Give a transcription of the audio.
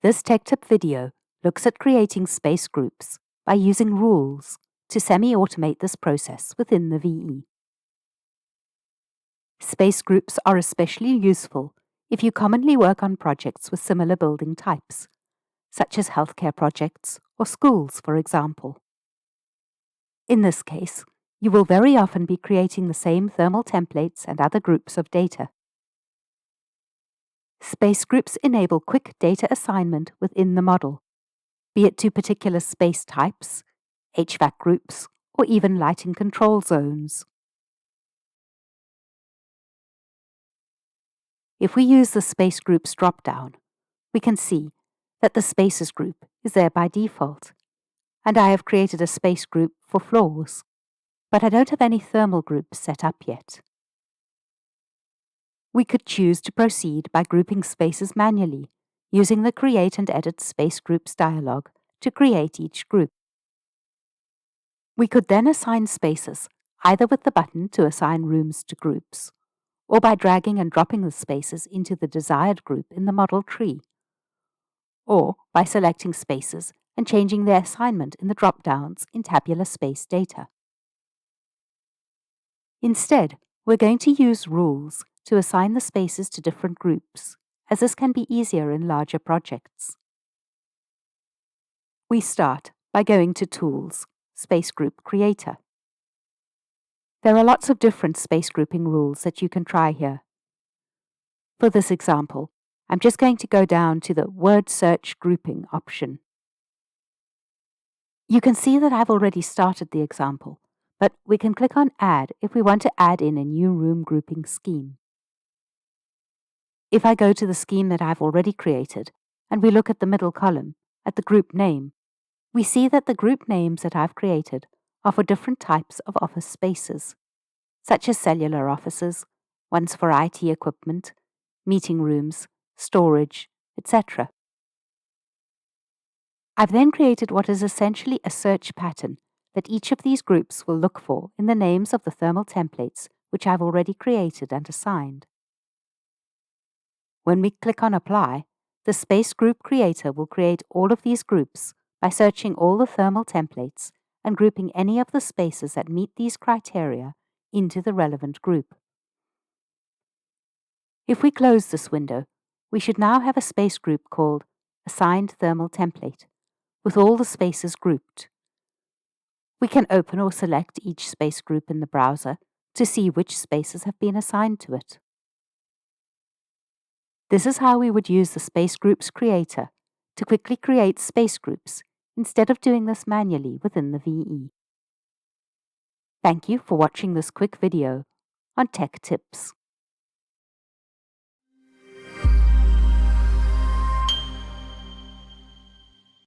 This tech tip video looks at creating space groups by using rules to semi-automate this process within the VE. Space groups are especially useful if you commonly work on projects with similar building types, such as healthcare projects or schools, for example. In this case, you will very often be creating the same thermal templates and other groups of data. Space groups enable quick data assignment within the model, be it to particular space types, HVAC groups, or even lighting control zones. If we use the Space Groups drop-down, we can see that the Spaces group is there by default, and I have created a space group for floors, but I don't have any thermal groups set up yet. We could choose to proceed by grouping spaces manually, using the Create and Edit Space Groups dialog to create each group. We could then assign spaces either with the button to assign rooms to groups, or by dragging and dropping the spaces into the desired group in the model tree, or by selecting spaces and changing their assignment in the drop-downs in tabular space data. Instead, we're going to use rules to assign the spaces to different groups, as this can be easier in larger projects. We start by going to Tools, Space Group Creator. There are lots of different space grouping rules that you can try here. For this example, I'm just going to go down to the Word Search Grouping option. You can see that I've already started the example, but we can click on Add if we want to add in a new room grouping scheme. If I go to the scheme that I've already created, and we look at the middle column, at the group name, we see that the group names that I've created are for different types of office spaces, such as cellular offices, ones for IT equipment, meeting rooms, storage, etc. I've then created what is essentially a search pattern that each of these groups will look for in the names of the thermal templates which I've already created and assigned. When we click on Apply, the Space Group Creator will create all of these groups by searching all the thermal templates and grouping any of the spaces that meet these criteria into the relevant group. If we close this window, we should now have a space group called Assigned Thermal Template, with all the spaces grouped. We can open or select each space group in the browser to see which spaces have been assigned to it. This is how we would use the Space Groups Creator to quickly create space groups instead of doing this manually within the VE. Thank you for watching this quick video on Tech Tips.